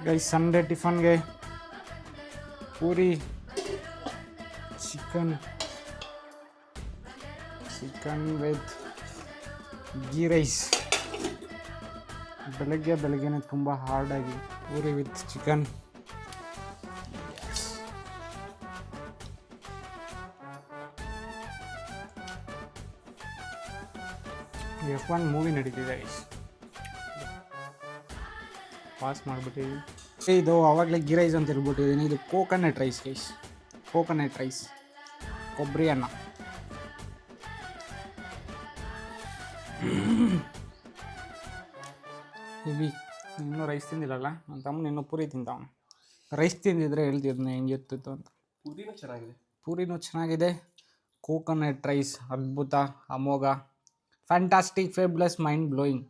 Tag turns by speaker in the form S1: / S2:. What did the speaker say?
S1: Guys Sunday ಟಿಫನ್ಗೆ puri chicken with ghee rice. ಬೆಳಗ್ಗೆನೇ ತುಂಬ ಹಾರ್ಡಾಗಿ puri with chicken. F1 movie ನಡೀತಿದೆ ಗೈಸ್, ಪಾಸ್ ಮಾಡಿಬಿಟ್ಟಿದ್ದೀನಿ. ಇದು ಆವಾಗಲೇ ಗೀ ರೈಸ್ ಅಂತ ಹೇಳ್ಬಿಟ್ಟಿದ್ದೀನಿ. ಇದು coconut rice guys, coconut rice, ಕೊಬ್ಬರಿ ಅನ್ನ. ಇಲ್ಲಿ ಇನ್ನೂ ರೈಸ್ ತಿಂದಿಲ್ಲಲ್ಲ ನನ್ನ ತಮ್ಮನ, ಇನ್ನೂ ಪೂರಿ ತಿಂತಾವನು. ರೈಸ್ ತಿಂದಿದ್ರೆ ಹೇಳ್ತಿದ್ನ ಹೆಂಗಿರ್ತಿತ್ತು ಅಂತ. ಪೂರಿನೂ ಚೆನ್ನಾಗಿದೆ. ಕೋಕೋನಟ್ ರೈಸ್ ಅದ್ಭುತ, ಅಮೋಘ, ಫ್ಯಾಂಟಾಸ್ಟಿಕ್, ಫೇಬ್ಲೆಸ್, ಮೈಂಡ್ ಬ್ಲೋಯಿಂಗ್.